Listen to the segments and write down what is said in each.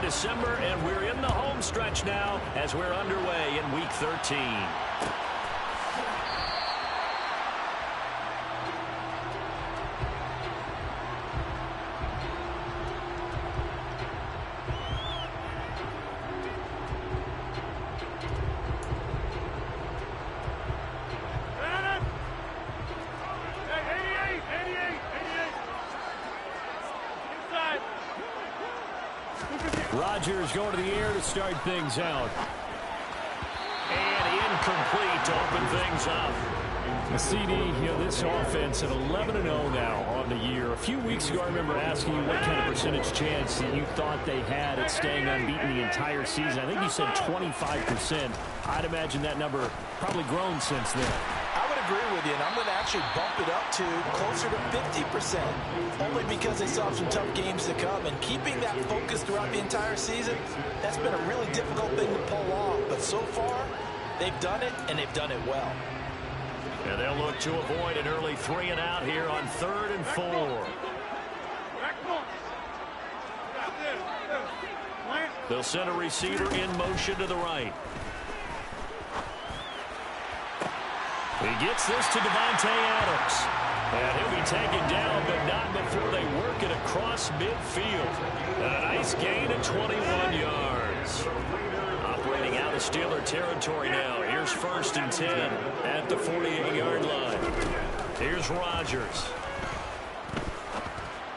December, and we're in the home stretch now as we're underway in Week 13. Rodgers going to the air to start things out. And incomplete to open things up. The CD, this offense at 11-0 now on the year. A few weeks ago, I remember asking you what kind of percentage chance that you thought they had at staying unbeaten the entire season. I think you said 25%. I'd imagine that number probably grown since then. I would agree with you, and I'm going to actually bump it up to closer to 50%, only because they saw some tough games to come, and keeping that focus throughout the entire season, that's been a really difficult thing to pull off. But so far, they've done it, and they've done it well. And they'll look to avoid an early 3-and-out here on 3rd and 4. They'll send a receiver in motion to the right. He gets this to Davante Adams. And he'll be taken down, but not before they work it across midfield. And a nice gain of 21 yards. Operating out of Steeler territory now. Here's 1st and 10 at the 48-yard line. Here's Rodgers.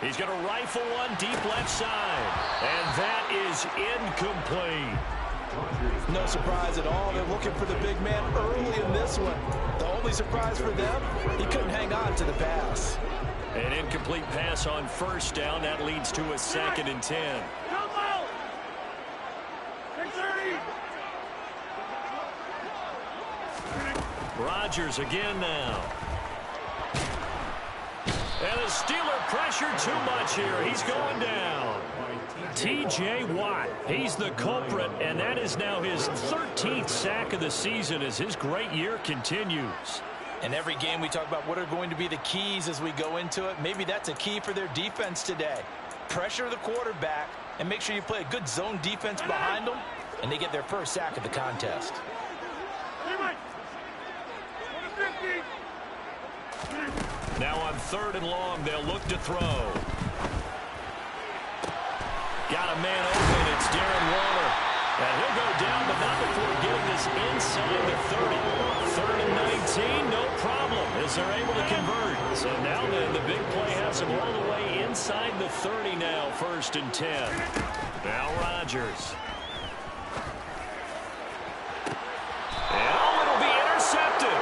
He's going to rifle one deep left side. And that is incomplete. No surprise at all. They're looking for the big man early in this one. The only surprise for them, he couldn't hang on to the pass. An incomplete pass on 1st down. That leads to a 2nd and 10. Rodgers again now. And the Steeler pressure too much here. He's going down. T.J. Watt, he's the culprit, and that is now his 13th sack of the season as his great year continues. And every game we talk about what are going to be the keys as we go into it. Maybe that's a key for their defense today. Pressure the quarterback and make sure you play a good zone defense behind them, and they get their first sack of the contest. Now on 3rd and long, they'll look to throw. Got a man open. It's Darren Waller. And he'll go down, but not before getting this inside the 30. 3rd and 19, no problem, as they're able to convert. So now then, the big play has them all the way inside the 30 now, 1st and 10. Now Rodgers. And it'll be intercepted.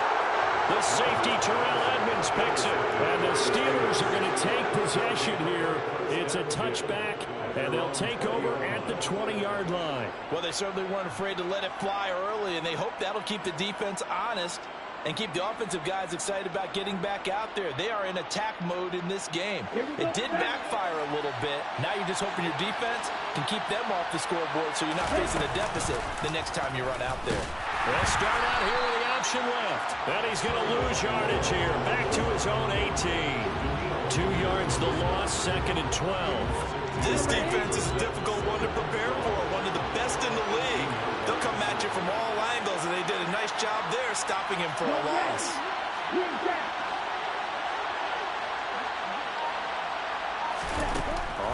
The safety, Terrell Edmonds, picks it. And the Steelers are going to take possession here. It's a touchback, and they'll take over at the 20-yard line. Well, they certainly weren't afraid to let it fly early, and they hope that'll keep the defense honest and keep the offensive guys excited about getting back out there. They are in attack mode in this game. It did backfire a little bit. Now you're just hoping your defense can keep them off the scoreboard so you're not facing a deficit the next time you run out there. They'll start out here with the option left. And he's going to lose yardage here. Back to his own 18. 2 yards the loss, 2nd and 12. This defense is a difficult one to prepare for. One of the best in the league. They'll come at you from all angles, and they did a nice job there stopping him for a loss.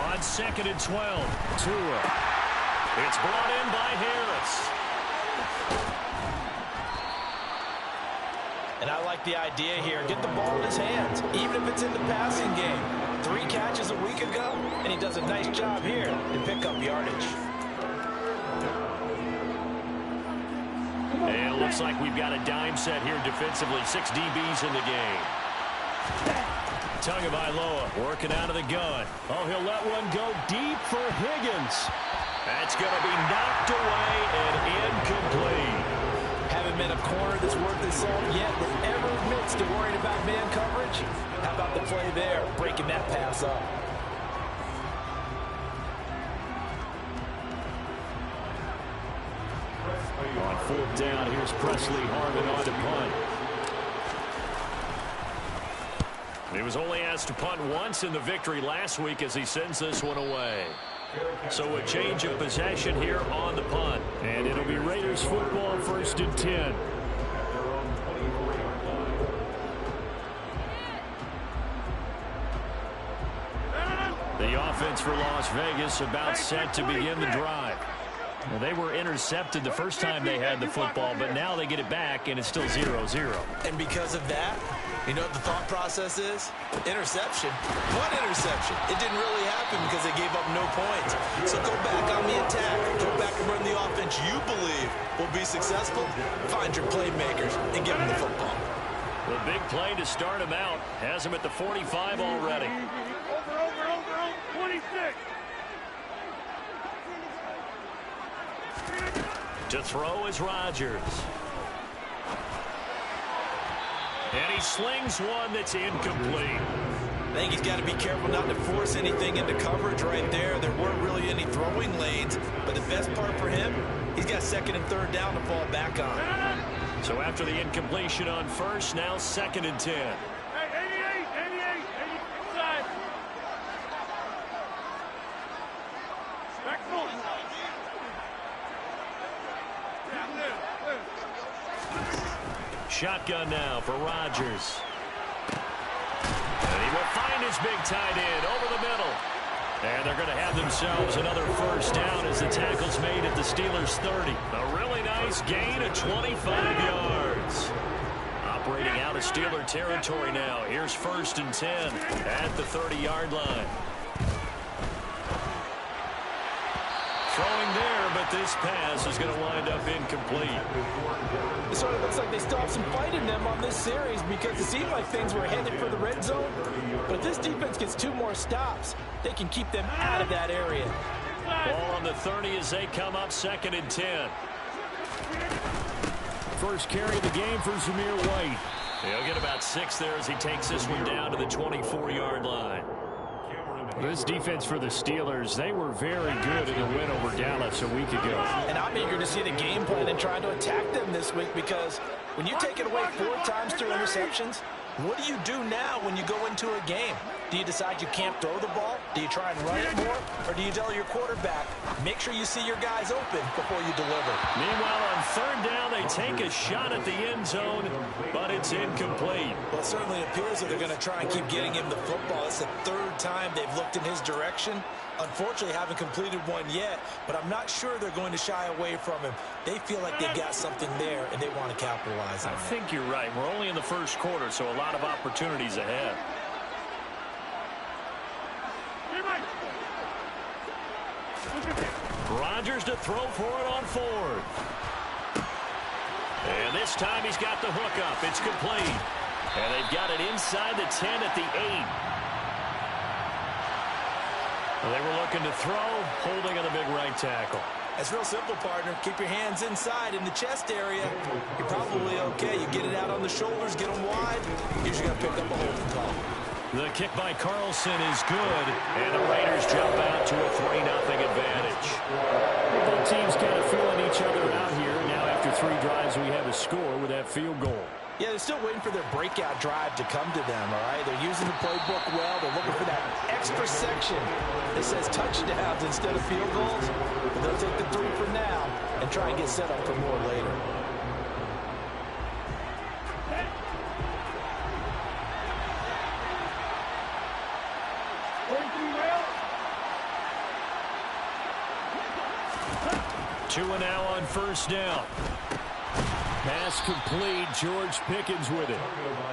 On 2nd and 12, Tua. It's brought in by Harris. And I like the idea here. Get the ball in his hands, even if it's in the passing game. 3 catches a week ago, and he does a nice job here to pick up yardage. And it looks like we've got a dime set here defensively. 6 DBs in the game. Tagovailoa working out of the gun. Oh, he'll let one go deep for Higgins. That's going to be knocked away and incomplete. Haven't been a corner that's worth his salt yet that ever admits to worrying about man coverage. How about the play there, breaking that pass up? On 4th down, here's Presley Harvin on to punt. He was only asked to punt once in the victory last week as he sends this one away. So a change of possession here on the punt. And it'll be Raiders football, 1st and 10. The offense for Las Vegas about set to begin the drive. Well, they were intercepted the first time they had the football, but now they get it back, and it's still 0-0. And because of that, you know what the thought process is? Interception. What interception? It didn't really happen because they gave up no points. So go back on the attack. Go back and run the offense you believe will be successful. Find your playmakers and give them the football. The big play to start him out has him at the 45 already. Over, 26. To throw is Rodgers. And he slings one that's incomplete. I think he's got to be careful not to force anything into coverage right there. There weren't really any throwing lanes, but the best part for him, he's got 2nd and 3rd down to fall back on. So after the incompletion on first, now 2nd and 10. Hey, 88, inside. Back forward. Shotgun now for Rodgers. And he will find his big tight end over the middle. And they're going to have themselves another 1st down as the tackle's made at the Steelers' 30. A really nice gain of 25 yards. Operating out of Steeler territory now. Here's 1st and 10 at the 30-yard line. Throwing there, but this pass is going to wind up incomplete. It sort of looks like they still have some fight in them on this series because it seemed like things were headed for the red zone. But if this defense gets 2 more stops, they can keep them out of that area. Ball on the 30 as they come up 2nd and 10. First carry of the game for Zamir White. He'll get about 6 there as he takes this one down to the 24-yard line. This defense for the Steelers, they were very good in the win over Dallas a week ago. And I'm eager to see the game plan and trying to attack them this week because when you take it away 4 times through interceptions, what do you do now when you go into a game? Do you decide you can't throw the ball? Do you try and run it more? Or do you tell your quarterback, make sure you see your guys open before you deliver? Meanwhile, on 3rd down, they take a shot at the end zone, but it's incomplete. Well, it certainly appears that they're going to try and keep getting him the football. It's the 3rd time they've looked in his direction. Unfortunately, haven't completed one yet, but I'm not sure they're going to shy away from him. They feel like they've got something there, and they want to capitalize on it. I think you're right. We're only in the 1st quarter, so a lot of opportunities ahead. Rodgers to throw for it on 4th. And this time he's got the hook up. It's complete. And they've got it inside the 10 at the 8. They were looking to throw, holding on the big right tackle. It's real simple, partner. Keep your hands inside in the chest area. You're probably okay. You get it out on the shoulders, get them wide. Usually going to pick up a holding call. The kick by Carlson is good, and the Raiders jump out to a 3-0 advantage. Both teams kind of feeling each other out here. Now after 3 drives, we have a score with that field goal. Yeah, they're still waiting for their breakout drive to come to them, all right? They're using the playbook well. They're looking for that extra section that says touchdowns instead of field goals. But they'll take the 3 for now and try and get set up for more later. Two and now on 1st down. Pass complete. George Pickens with it.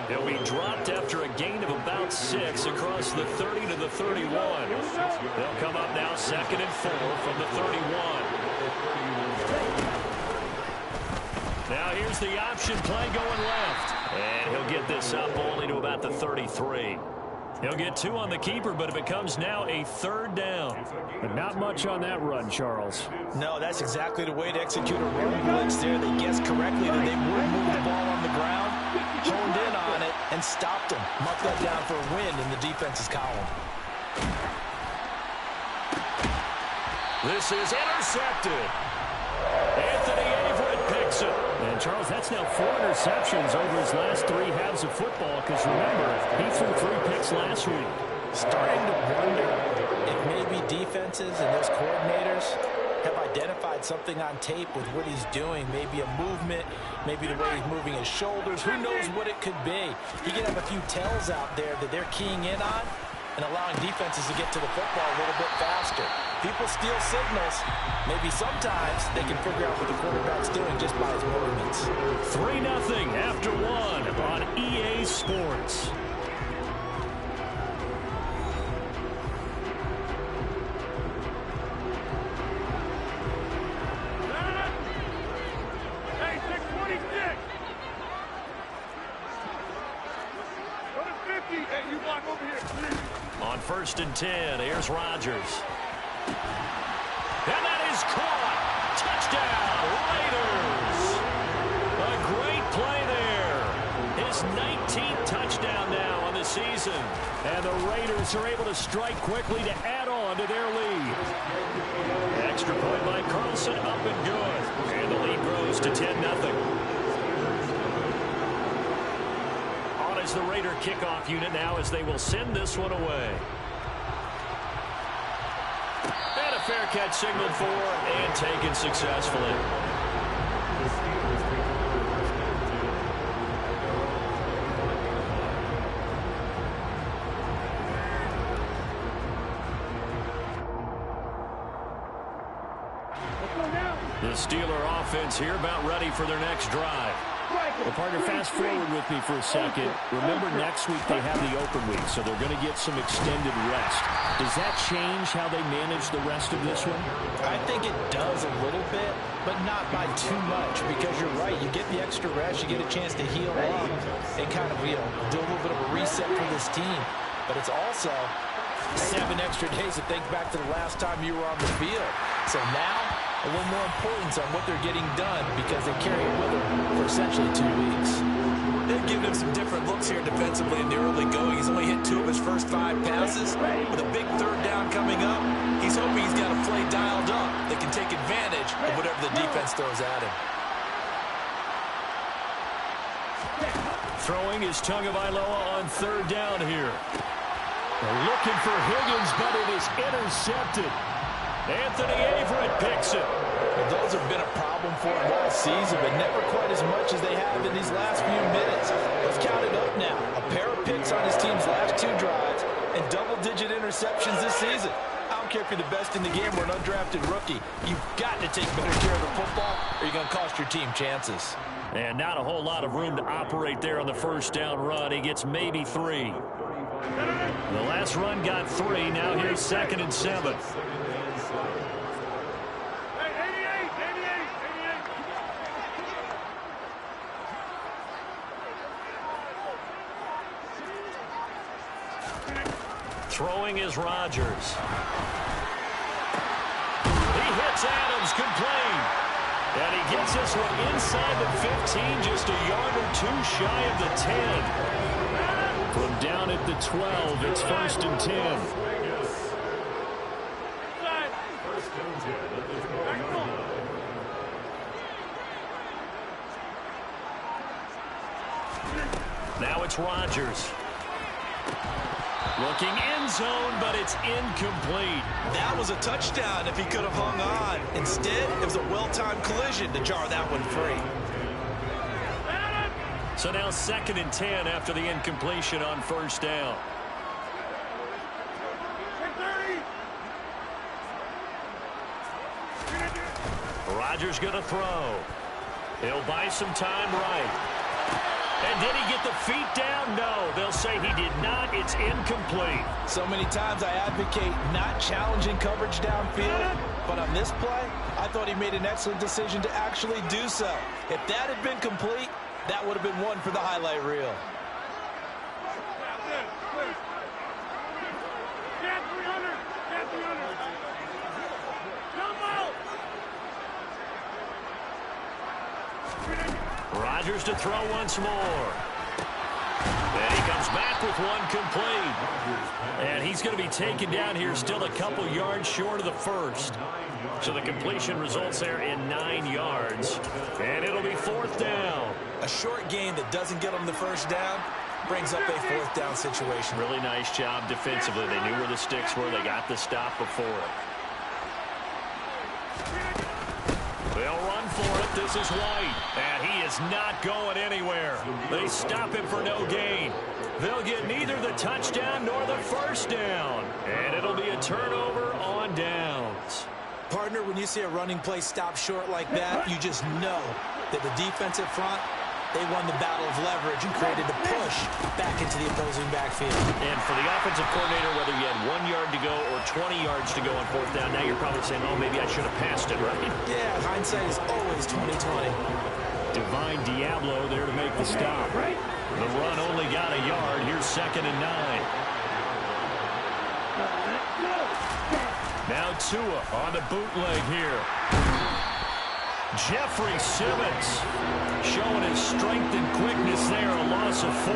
He'll be dropped after a gain of about 6 across the 30 to the 31. They'll come up now 2nd and 4 from the 31. Now here's the option play going left. And he'll get this up only to about the 33. He'll get 2 on the keeper, but it becomes now a 3rd down. But not much on that run, Charles. No, that's exactly the way to execute a run blitz there. They guessed correctly that they would move the ball on the ground, honed in on it, and stopped them. Mark that down for a win in the defense's column. This is intercepted. Anthony Averett picks it. And, Charles, that's now 4 interceptions over his last 3 halves of football because, remember, he threw 3 picks last week. Starting to wonder if maybe defenses and those coordinators have identified something on tape with what he's doing. Maybe a movement, maybe the way he's moving his shoulders. Who knows what it could be? He could have a few tells out there that they're keying in on and allowing defenses to get to the football a little bit faster. People steal signals. Maybe sometimes they can figure out what the quarterback's doing just by his movements. 3-0 after one on EA Sports. Hey, 626. Go to 50. Hey, you block over here, please. On 1st and 10, here's Rodgers. And that is caught. Touchdown, Raiders. A great play there. His 19th touchdown now on the season. And the Raiders are able to strike quickly to add on to their lead. Extra point by Carlson, up and good. And the lead grows to 10-0. On is the Raider kickoff unit now as they will send this one away. And a fair catch signaled for and taken successfully. The Steeler offense here about ready for their next drive. Well, partner, fast forward with me for a second. Remember, next week they have the open week, so they're going to get some extended rest. Does that change how they manage the rest of this one? I think it does a little bit, but not by too much, because you're right. You get the extra rest, you get a chance to heal up and kind of, do a little bit of a reset for this team. But it's also 7 extra days to think back to the last time you were on the field. So now, a little more importance on what they're getting done because they carry it with them for essentially 2 weeks. They've given him some different looks here defensively in the early going. He's only hit 2 of his first 5 passes. With a big 3rd down coming up, he's hoping he's got a play dialed up that can take advantage of whatever the defense throws at him. Throwing is Tagovailoa on 3rd down here. They're looking for Higgins, but it is intercepted. Anthony Averett picks it. Well, those have been a problem for him all season, but never quite as much as they have in these last few minutes. Let's count it up now. A pair of picks on his team's last 2 drives and double-digit interceptions this season. I don't care if you're the best in the game or an undrafted rookie. You've got to take better care of the football or you're going to cost your team chances. And not a whole lot of room to operate there on the 1st down run. He gets maybe 3. The last run got 3. Now here's 2nd and 7. Throwing is Rodgers. He hits Adams, complete. And he gets this one inside the 15, just a yard or 2 shy of the 10. From down at the 12, it's 1st and 10. Now it's Rodgers. Looking end zone, but it's incomplete. That was a touchdown if he could have hung on. Instead, it was a well-timed collision to jar that one free. So now 2nd and 10 after the incompletion on 1st down. Rodgers going to throw. He'll buy some time right. And did he get the feet down? No, they'll say he did not. It's incomplete. So many times I advocate not challenging coverage downfield, but on this play, I thought he made an excellent decision to actually do so. If that had been complete, that would have been one for the highlight reel. Rodgers to throw once more. And he comes back with one complete. And he's going to be taken down here still a couple yards short of the 1st. So the completion results there in 9 yards. And it'll be 4th down. A short gain that doesn't get him the 1st down brings up a fourth down situation. Really nice job defensively. They knew where the sticks were. They got the stop before it. They'll run for it. This is White. And he is not going anywhere. They stop him for no gain. They'll get neither the touchdown nor the first down. And it'll be a turnover on downs. Partner, when you see a running play stop short like that, you just know that the defensive front, they won the battle of leverage and created a push back into the opposing backfield. And for the offensive coordinator, whether you had 1 yard to go or 20 yards to go on fourth down, now you're probably saying, oh, maybe I should have passed it, right? Yeah, hindsight is always 20/20. Divine Diablo there to make the stop. The run only got a yard. Here's 2nd and 9. Now Tua on the bootleg here. Jeffrey Simmons showing his strength and quickness there, a loss of 4.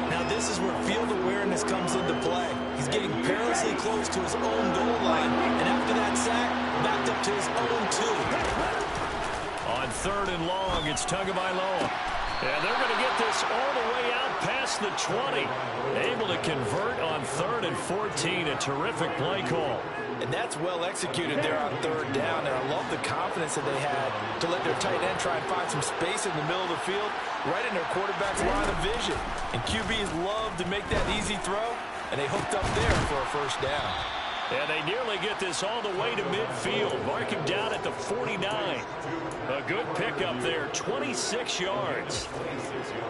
Now this is where field awareness comes into play. He's getting perilously close to his own goal line, and after that sack, backed up to his own 2. On 3rd and long, it's Tagovailoa. And they're going to get this all the way out past the 20. Able to convert on 3rd and 14. A terrific play call. And that's well executed there on 3rd down. And I love the confidence that they had to let their tight end try and find some space in the middle of the field, right in their quarterback's line of vision. And QBs love to make that easy throw, and they hooked up there for a first down. And they nearly get this all the way to midfield, marking down at the 49. A good pickup there, 26 yards.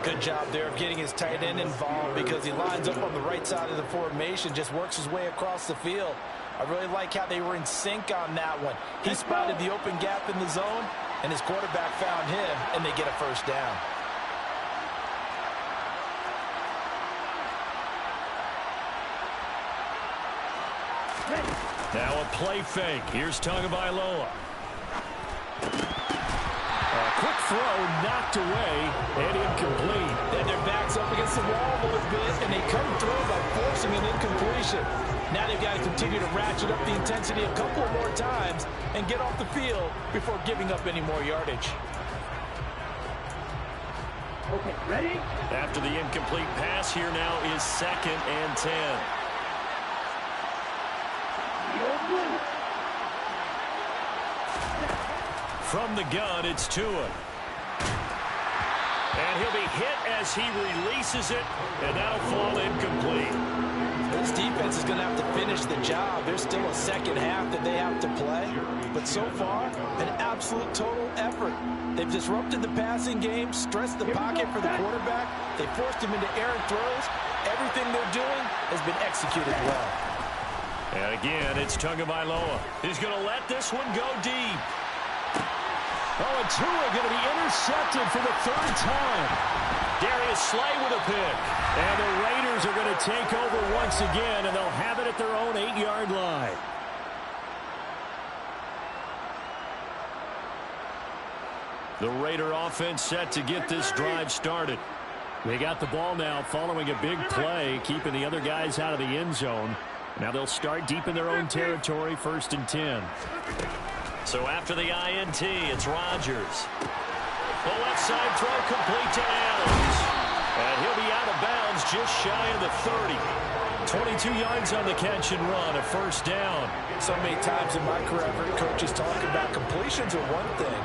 Good job there of getting his tight end involved because he lines up on the right side of the formation, just works his way across the field. I really like how they were in sync on that one. He spotted the open gap in the zone, and his quarterback found him, and they get a first down. Now a play fake. Here's Tagovailoa. A quick throw knocked away and incomplete. Then their back's up against the wall a little bit, and they come through by forcing an incompletion. Now they've got to continue to ratchet up the intensity a couple more times and get off the field before giving up any more yardage. Okay, ready? After the incomplete pass, here now is 2nd and 10. From the gun, it's Tua. And he'll be hit as he releases it, and that'll fall incomplete. This defense is going to have to finish the job. There's still a second half that they have to play. But so far, an absolute total effort. They've disrupted the passing game, stressed the pocket for the quarterback. They forced him into errant throws. Everything they're doing has been executed well. And again, it's Tagovailoa. He's going to let this one go deep. Oh, and Tua going to be intercepted for the 3rd time. Darius Slay with a pick. And the Raiders are going to take over once again, and they'll have it at their own 8-yard line. The Raider offense set to get this drive started. They got the ball now following a big play, keeping the other guys out of the end zone. Now they'll start deep in their own territory, 1st and 10. So after the INT, it's Rodgers. The left side throw complete to Adams. And he'll be out of bounds just shy of the 30. 22 yards on the catch and run, a first down. So many times in my career, I've heard coaches talk about completions are one thing.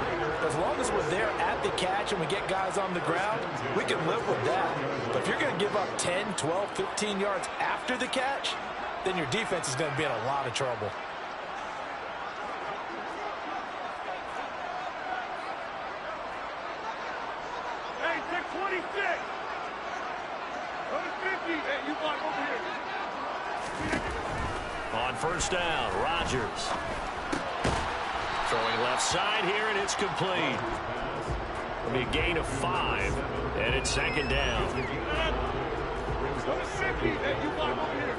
As long as we're there at the catch and we get guys on the ground, we can live with that. But if you're going to give up 10, 12, 15 yards after the catch, then your defense is going to be in a lot of trouble. Hey, take 26. Go to 50. Hey, you block over here. On first down, Rodgers. Throwing left side here, and it's complete. It'll be a gain of 5, and it's 2nd down. Go to 50. Hey, you block over here.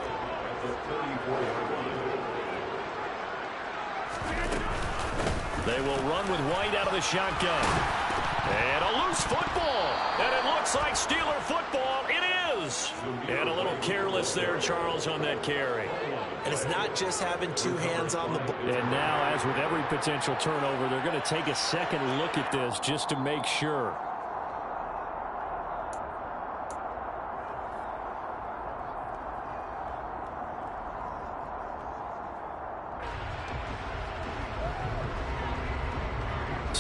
They will run with White out of the shotgun. And a loose football. And it looks like Steeler football. It is. And a little careless there, Charles, on that carry. And it's not just having 2 hands on the ball. And now, as with every potential turnover, they're going to take a second look at this just to make sure.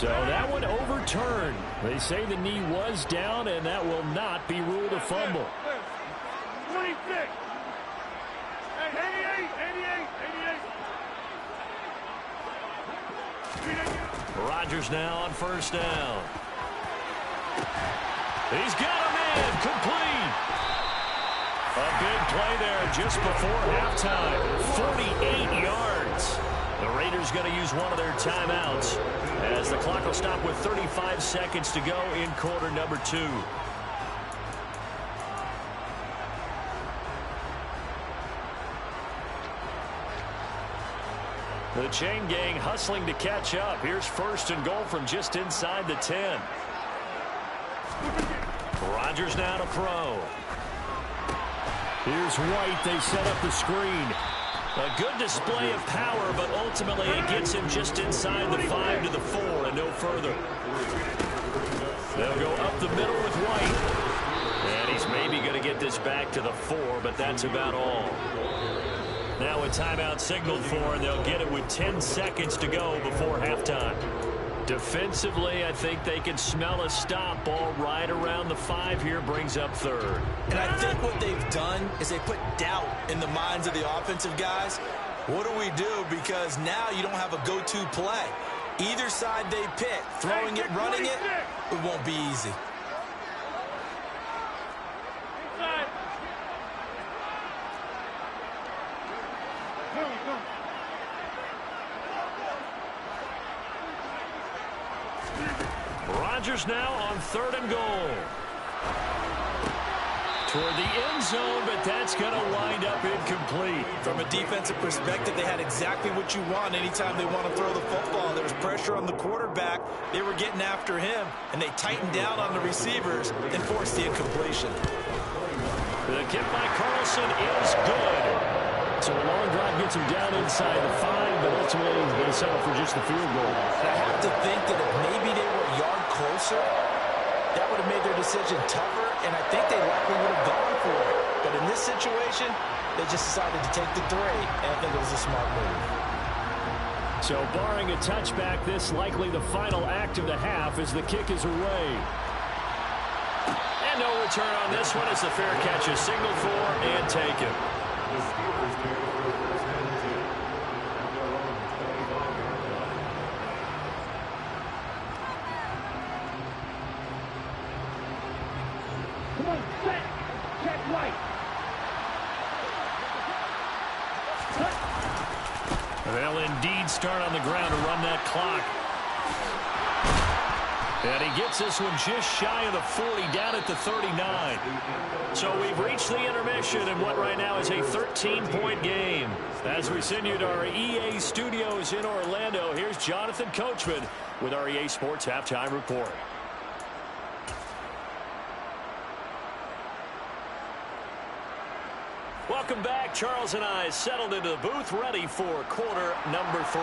So that one overturned. They say the knee was down, and that will not be ruled a fumble. 26. 88, 88, 88. Rodgers now on first down. He's got him in. Complete. A big play there just before halftime. 48 yards. The Raiders going to use one of their timeouts as the clock will stop with 35 seconds to go in quarter number 2. The chain gang hustling to catch up. Here's first and goal from just inside the 10. Rodgers now to throw. Here's White. They set up the screen. A good display of power, but ultimately it gets him just inside the 5 to the 4 and no further. They'll go up the middle with White. And he's maybe going to get this back to the 4, but that's about all. Now a timeout signaled for, and they'll get it with 10 seconds to go before halftime. Defensively, I think they can smell a stop. Ball right around the 5 here, brings up third. And I think what they've done is they put doubt in the minds of the offensive guys. What do we do? Because now you don't have a go-to play. Either side they pick, throwing it, running it, it won't be easy. Rodgers now on third and goal. Toward the end zone, but that's going to wind up incomplete. From a defensive perspective, they had exactly what you want anytime they want to throw the football. There was pressure on the quarterback. They were getting after him, and they tightened down on the receivers and forced the incompletion. The kick by Carlson is good. So a long drive gets him down inside the 5, but ultimately he's going to settle for just the field goal. I have to think that if maybe they were a yard closer, that would have made their decision tougher, and I think they likely would have gone for it. But in this situation, they just decided to take the 3, and I think it was a smart move. So barring a touchback, this likely the final act of the half as the kick is away. And no return on this one as the fair catch is signaled for and taken. Come on, set. Check White. They'll indeed start on the ground to run that clock. And he gets this one just shy of the 40, down at the 39. So we've reached the intermission in what right now is a 13-point game. As we send you to our EA studios in Orlando, here's Jonathan Coachman with our EA Sports Halftime Report. Welcome back. Charles and I settled into the booth, ready for quarter number 3.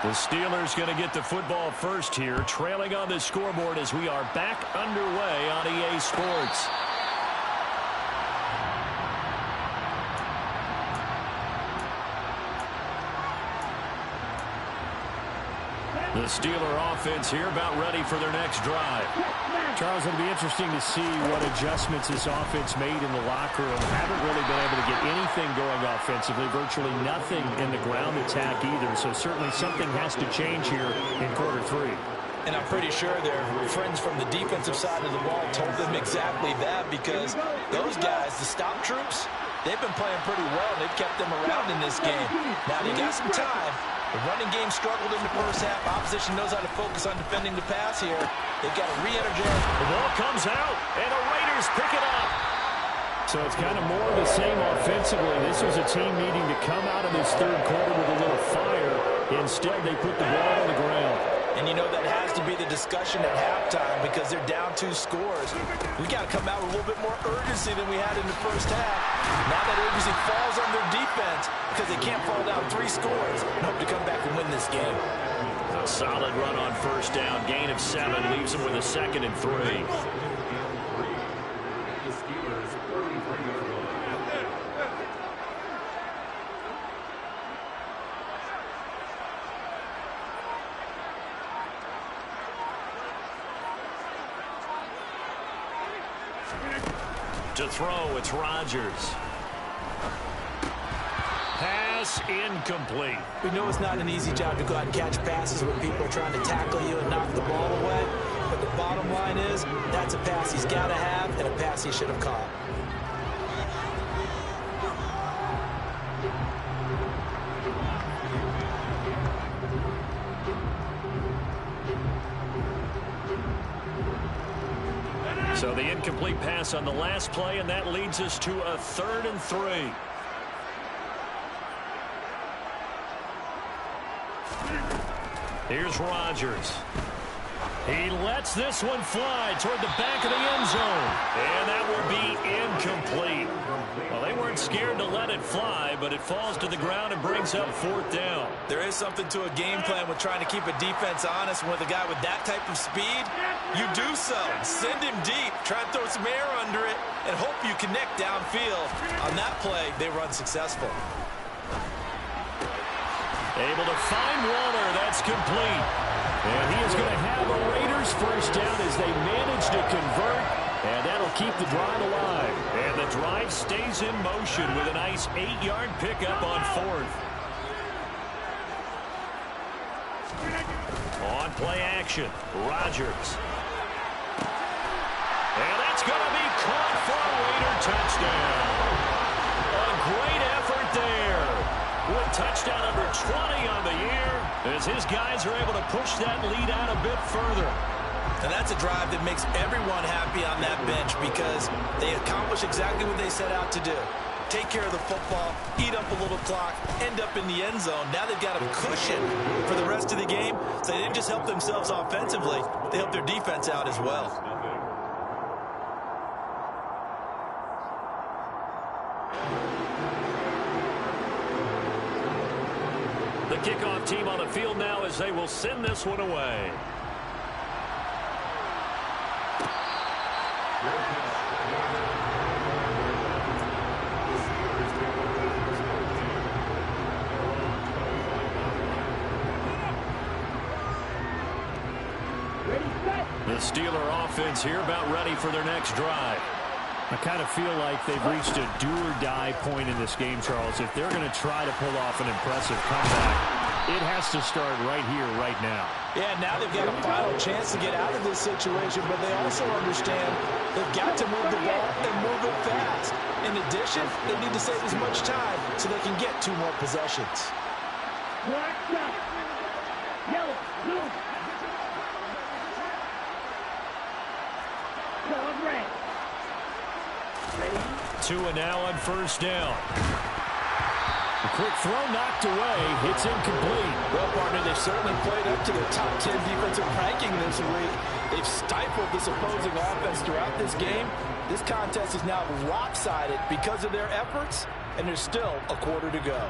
The Steelers going to get the football first here, trailing on the scoreboard as we are back underway on EA Sports. The Steeler offense here about ready for their next drive. Charles, it'll be interesting to see what adjustments this offense made in the locker room. Haven't really been able to get anything going offensively, virtually nothing in the ground attack either. So certainly something has to change here in quarter 3. And I'm pretty sure their friends from the defensive side of the ball told them exactly that, because those guys, the stop troops, they've been playing pretty well, and they've kept them around in this game. Now, they got some time. The running game struggled in the first half. Opposition knows how to focus on defending the pass here. They've got to re-energize. The ball comes out, and the Raiders pick it up. So it's kind of more of the same offensively. This was a team needing to come out of this third quarter with a little fire. Instead, they put the ball on the ground. And you know that has to be the discussion at halftime because they're down 2 scores. We got to come out with a little bit more urgency than we had in the first half. Now that urgency falls on their defense because they can't fall down 3 scores and hope to come back and win this game. A solid run on first down. Gain of 7 leaves them with a 2nd and 3. To throw, it's Rodgers. Pass incomplete. We know it's not an easy job to go out and catch passes when people are trying to tackle you and knock the ball away. But the bottom line is, that's a pass he's got to have and a pass he should have caught. So the incomplete pass on the last play, and that leads us to a 3rd and 3. Here's Rodgers. He lets this one fly toward the back of the end zone. And that will be incomplete. Well, they weren't scared to let it fly, but it falls to the ground and brings up 4th down. There is something to a game plan with trying to keep a defense honest. With a guy with that type of speed, you do so. Send him deep. Try and throw some air under it and hope you connect downfield. On that play, they run successful. Able to find Waller. That's complete. And he is going to have a Raiders first down as they manage to convert. And that'll keep the drive alive. And the drive stays in motion with a nice 8-yard pickup on 4th. On play action, Rodgers. And that's going to be caught for a Raider touchdown. A great effort there. With touchdown number 20 on the year, as his guys are able to push that lead out a bit further. And that's a drive that makes everyone happy on that bench because they accomplish exactly what they set out to do. Take care of the football, eat up a little clock, end up in the end zone. Now they've got a cushion for the rest of the game. So they didn't just help themselves offensively, they helped their defense out as well. The kickoff team on the field now as they will send this one away. The Steeler offense here about ready for their next drive. I kind of feel like they've reached a do-or-die point in this game, Charles. If they're going to try to pull off an impressive comeback, it has to start right here, right now. Yeah, now they've got a final chance to get out of this situation, but they also understand they've got to move the ball and move it fast. In addition, they need to save as much time so they can get 2 more possessions. Two and now on first down. A quick throw knocked away. It's incomplete. Well, partner, they've certainly played up to their top 10 defensive ranking this week. They've stifled this opposing offense throughout this game. This contest is now lopsided because of their efforts, and there's still a quarter to go.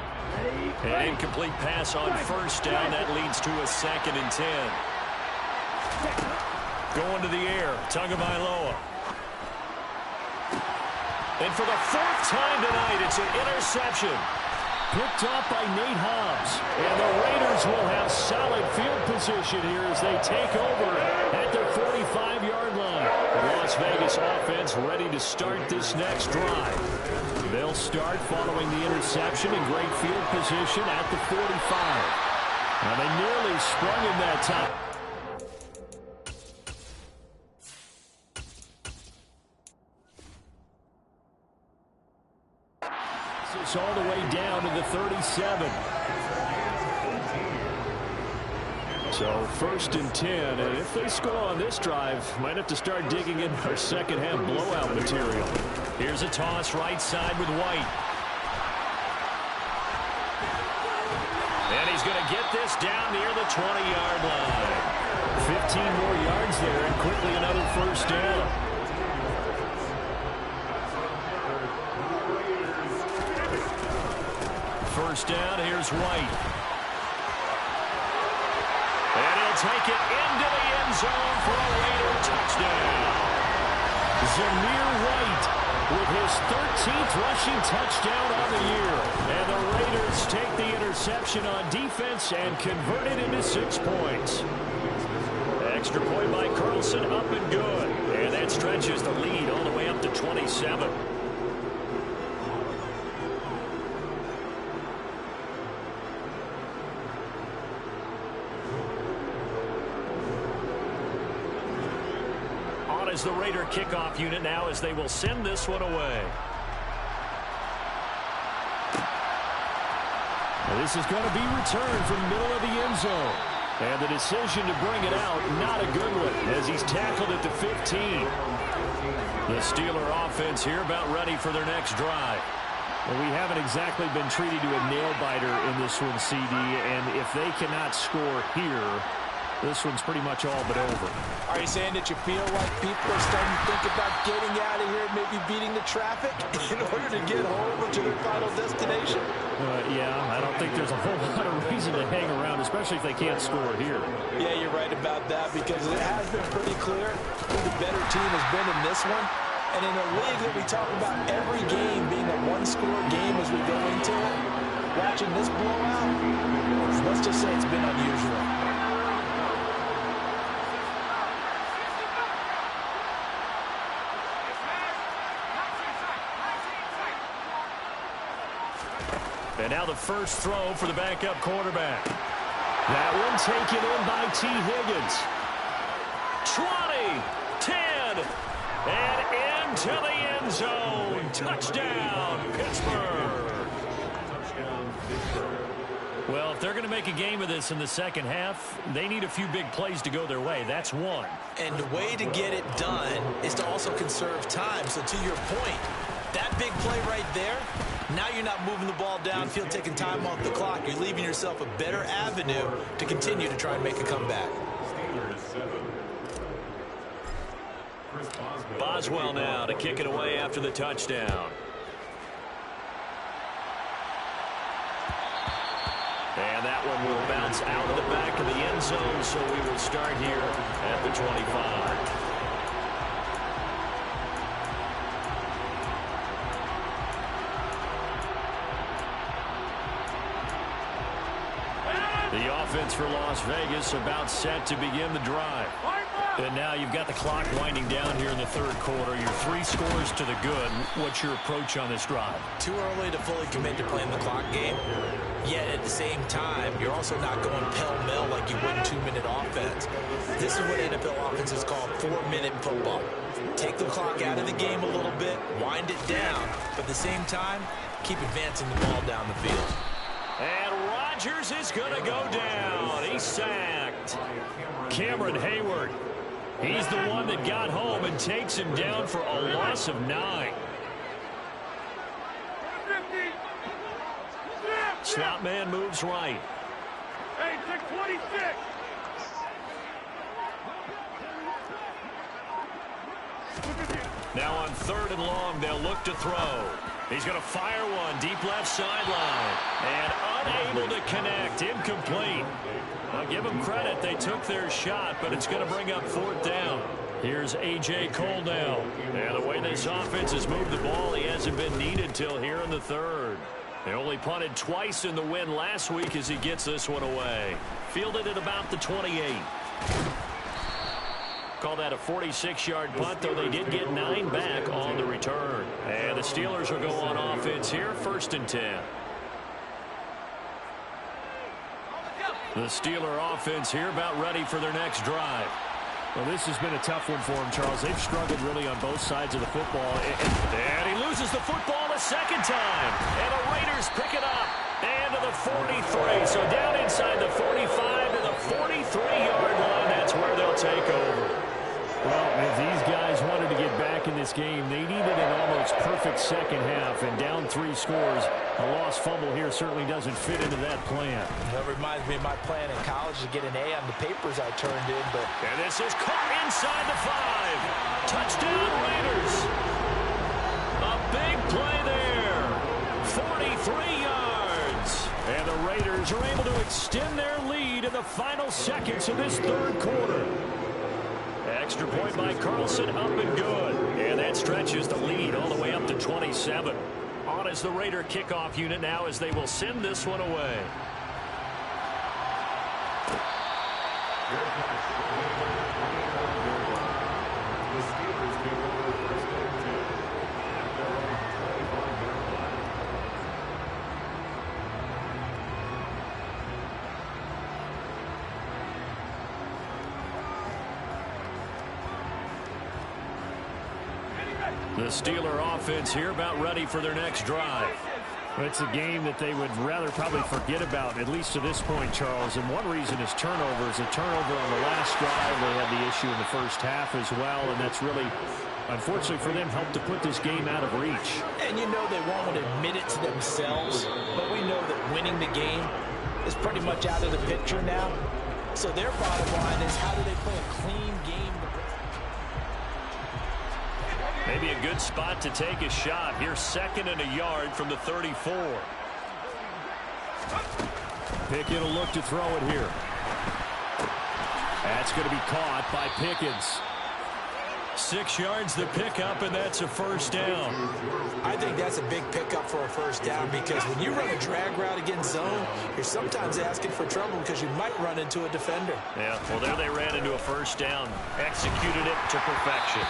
An incomplete pass on first down. That leads to a 2nd and 10. Going to the air, Tagovailoa. And for the 4th time tonight, it's an interception. Picked off by Nate Hobbs. And the Raiders will have solid field position here as they take over at their 45-yard line. The Las Vegas offense ready to start this next drive. They'll start following the interception in great field position at the 45. Now they nearly sprung him that time. All the way down to the 37. So 1st and 10, and if they score on this drive, might have to start digging in our second half blowout material. Here's a toss right side with White. And he's going to get this down near the 20-yard line. 15 more yards there, and quickly another first down. First down, here's White. And he'll take it into the end zone for a Raider touchdown. Zamir White with his 13th rushing touchdown on the year. And the Raiders take the interception on defense and convert it into 6 points. Extra point by Carlson, up and good. And that stretches the lead all the way up to 27. On is the Raider kickoff unit now as they will send this one away. This is going to be returned from the middle of the end zone. And the decision to bring it out, not a good one, as he's tackled at the 15. The Steeler offense here about ready for their next drive. Well, we haven't exactly been treated to a nail-biter in this one, CD, and if they cannot score here, this one's pretty much all but over. Are you saying that you feel like people are starting to think about getting out of here, maybe beating the traffic in order to get home or to their final destination? Yeah, I don't think there's a whole lot of reason to hang around, especially if they can't score here. Yeah, you're right about that because it has been pretty clear who the better team has been in this one. And in a league that we talk about every game being a one-score game as we go into it, watching this blowout, let's just say it's been unusual. And now the first throw for the backup quarterback. That one taken in by T. Higgins. 20, 10, and into the end zone. Touchdown, Pittsburgh. Well, if they're going to make a game of this in the second half, they need a few big plays to go their way. That's one. And the way to get it done is to also conserve time. So to your point, that big play right there, now you're not moving the ball downfield, taking time off the clock. You're leaving yourself a better avenue to continue to try and make a comeback. Boswell now to kick it away after the touchdown. And that one will bounce out of the back of the end zone, so we will start here at the 25. The offense for Las Vegas about set to begin the drive. And now you've got the clock winding down here in the third quarter. Your 3 scores to the good. What's your approach on this drive? Too early to fully commit to playing the clock game. Yet at the same time, you're also not going pell-mell like you would in 2-minute offense. This is what NFL offenses call 4-minute football. Take the clock out of the game a little bit, wind it down, but at the same time, keep advancing the ball down the field. And Rodgers is going to go down. He's sacked. Cameron Hayward. He's the one that got home and takes him down for a loss of 9. Slot man moves right. Hey, take 26. Now on 3rd and long, they'll look to throw. He's going to fire one deep left sideline. And unable to connect. Incomplete. I'll give them credit. They took their shot, but it's going to bring up 4th down. Here's A.J. Cole now. And the way this offense has moved the ball, he hasn't been needed till here in the 3rd. They only punted twice in the win last week as he gets this one away. Fielded at about the 28. Call that a 46-yard punt, though they did get 9 back on the return. And the Steelers will go on offense here, 1st and 10. The Steeler offense here about ready for their next drive. Well, this has been a tough one for him, Charles. They've struggled really on both sides of the football. And he loses the football a second time. And the Raiders pick it up. And to the 43. So down inside the 45 to the 43-yard line. That's where they'll take over. Well, if these guys wanted to get back in this game, they needed an almost perfect second half. And down 3 scores, a lost fumble here certainly doesn't fit into that plan. That reminds me of my plan in college to get an A on the papers I turned in. And this is caught inside the 5. Touchdown Raiders. A big play there. 43 yards. And the Raiders are able to extend their lead in the final seconds of this 3rd quarter. Extra point by Carlson, up and good. And that stretches the lead all the way up to 27. On is the Raider kickoff unit now as they will send this one away. The Steeler offense here about ready for their next drive. It's a game that they would rather probably forget about, at least to this point, Charles. And one reason is turnovers. A turnover on the last drive. They had the issue in the first half as well, and that's really, unfortunately for them, helped to put this game out of reach. And you know they won't admit it to themselves, but we know that winning the game is pretty much out of the picture now. So their bottom line is, how do they play a clean game? Maybe a good spot to take a shot. Here's 2nd and a yard from the 34. Pickett will look to throw it here. That's going to be caught by Pickens. 6 yards the pickup, and that's a first down. I think that's a big pickup for a first down, because when you run a drag route against zone, you're sometimes asking for trouble because you might run into a defender. Yeah, well, there they ran into a first down. Executed it to perfection.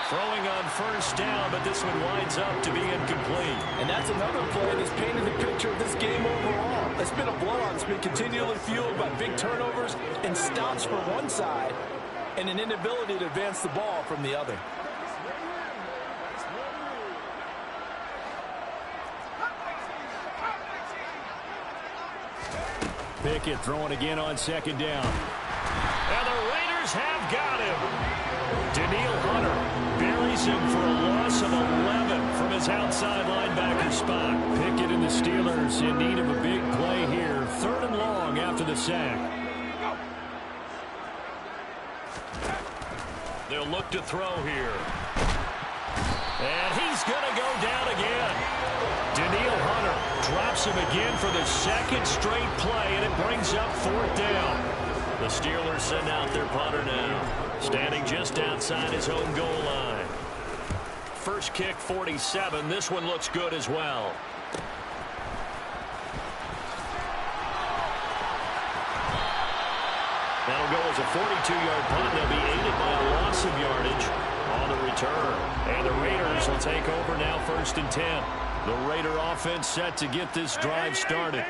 Throwing on first down, but this one winds up to be incomplete. And that's another play that's painted the picture of this game overall. It's been a blowout. It's been continually fueled by big turnovers and stops for one side, and an inability to advance the ball from the other. Pickett throwing again on 2nd down. And the Raiders have got him. Danielle Hunter buries him for a loss of 11 from his outside linebacker spot. Pickett and the Steelers in need of a big play here. 3rd and long after the sack. They'll look to throw here. And he's going to go down again. Danielle Hunter drops him again for the 2nd straight play, and it brings up 4th down. The Steelers send out their punter now, standing just outside his own goal line. First kick, 47. This one looks good as well. That'll go as a 42-yard punt. They'll be aided by a loss of yardage on the return. And the Raiders will take over now, 1st and 10. The Raider offense set to get this drive started.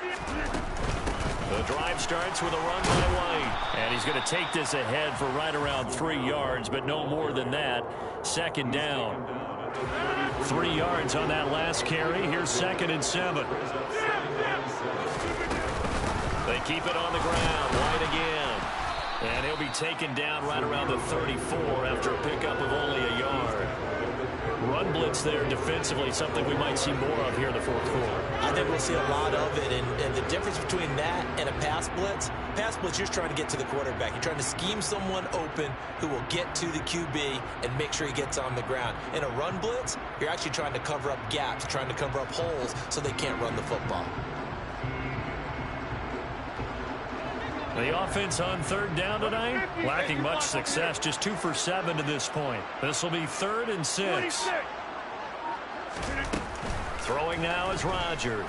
The drive starts with a run by White. And he's going to take this ahead for right around 3 yards, but no more than that. 2nd down. 3 yards on that last carry. Here's 2nd and 7. They keep it on the ground. White again. And he'll be taken down right around the 34 after a pickup of only a yard. Run blitz there defensively, something we might see more of here in the 4th quarter. I think we'll see a lot of it, and the difference between that and a pass blitz, you're trying to get to the quarterback. You're trying to scheme someone open who will get to the QB and make sure he gets on the ground. In a run blitz, you're actually trying to cover up gaps, trying to cover up holes so they can't run the football. The offense on 3rd down tonight, lacking much success, just 2 for 7 to this point. This will be 3rd and 6. Throwing now is Rodgers.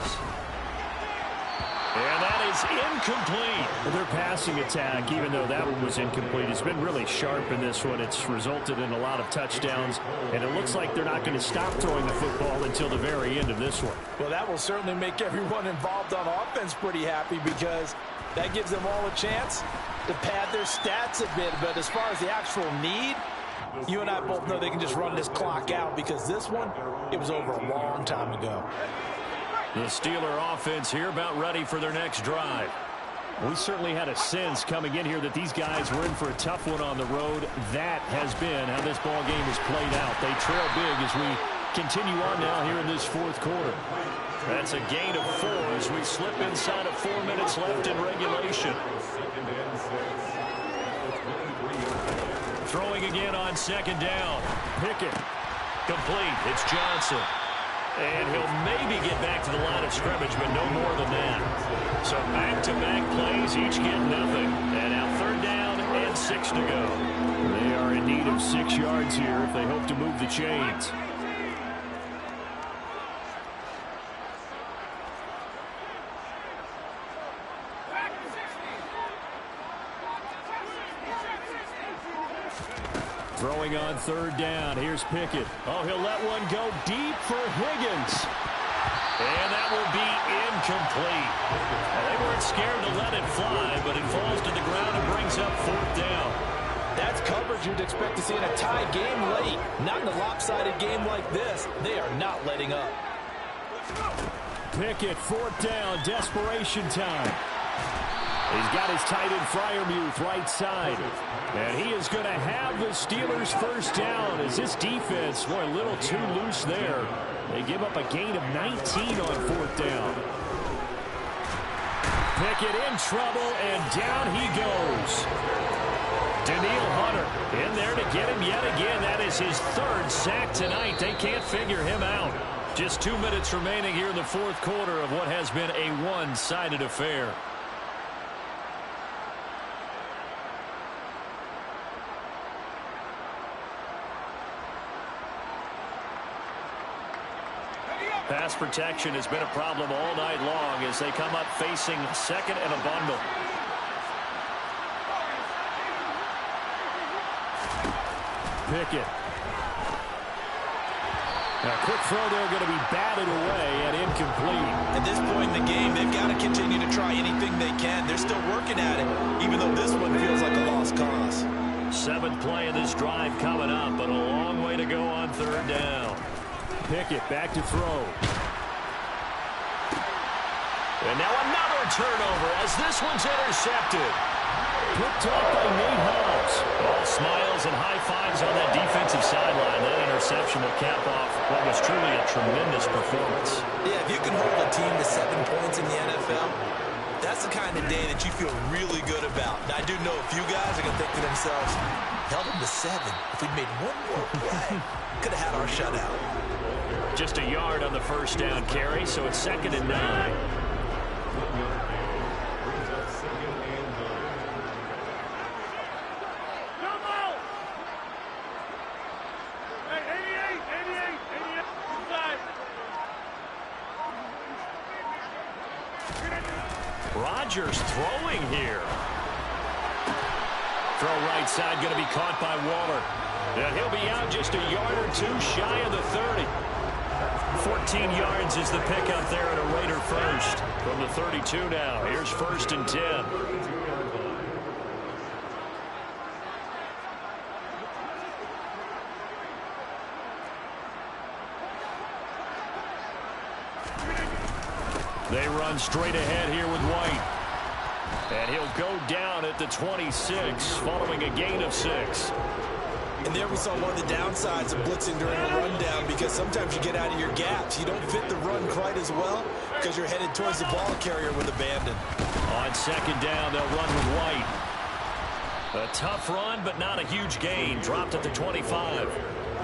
And that is incomplete. Well, their passing attack, even though that one was incomplete, has been really sharp in this one. It's resulted in a lot of touchdowns, and it looks like they're not going to stop throwing the football until the very end of this one. Well, that will certainly make everyone involved on offense pretty happy, because that gives them all a chance to pad their stats a bit. But as far as the actual need, you and I both know they can just run this clock out, because this one, it was over a long time ago. The Steeler offense here about ready for their next drive. We certainly had a sense coming in here that these guys were in for a tough one on the road. That has been how this ball game has played out. They trail big as we continue on now here in this 4th quarter. That's a gain of 4 as we slip inside of 4 minutes left in regulation. Throwing again on 2nd down. Pickett. Complete. It's Johnson. And he'll maybe get back to the line of scrimmage, but no more than that. So back-to-back plays, each get nothing. And now 3rd down and 6 to go. They are in need of 6 yards here if they hope to move the chains. Throwing on 3rd down. Here's Pickett. Oh, he'll let one go deep for Higgins. And that will be incomplete. Well, they weren't scared to let it fly, but it falls to the ground and brings up 4th down. That's coverage you'd expect to see in a tie game late. Not in a lopsided game like this. They are not letting up. Pickett, fourth down, desperation time. He's got his tight end Freiermuth right side. And he is going to have the Steelers first down as this defense, boy, a little too loose there. They give up a gain of 19 on fourth down. Pickett in trouble, and down he goes. Danielle Hunter in there to get him yet again. That is his third sack tonight. They can't figure him out. Just 2 minutes remaining here in the fourth quarter of what has been a one-sided affair. Pass protection has been a problem all night long as they come up facing second and a bundle. Pickett. A quick throw there going to be batted away and incomplete. At this point in the game, they've got to continue to try anything they can. They're still working at it, even though this one feels like a lost cause. Seventh play of this drive coming up, but a long way to go on third down. Pickett back to throw. And now another turnover as this one's intercepted. Picked up by Nate Hobbs. All smiles and high fives on that defensive sideline. That interception will cap off what was truly a tremendous performance. Yeah, if you can hold a team to 7 points in the NFL, that's the kind of day that you feel really good about. Now, I do know a few guys are going to think to themselves, held them to 7. If we'd made one more play, could have had our shutout. Just a yard on the first down carry, so it's 2nd and 9. Rodgers throwing here. Throw right side going to be caught by Waller. And he'll be out just a yard or two shy of the 30. 14 yards is the pickup there at a Raider first. From the 32 now. Here's 1st and 10. They run straight ahead here with White. And he'll go down at the 26 following a gain of 6. And there we saw one of the downsides of blitzing during a rundown, because sometimes you get out of your gaps. You don't fit the run quite as well because you're headed towards the ball carrier with abandon. On 2nd down, they'll run with White. A tough run, but not a huge gain. Dropped at the 25.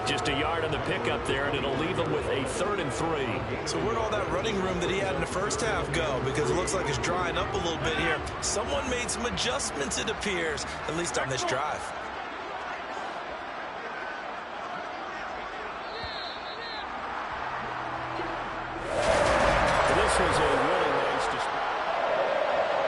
Just a yard on the pickup there, and it'll leave him with a 3rd and 3. So where'd all that running room that he had in the first half go? Because it looks like it's drying up a little bit here. Someone made some adjustments, it appears, at least on this drive.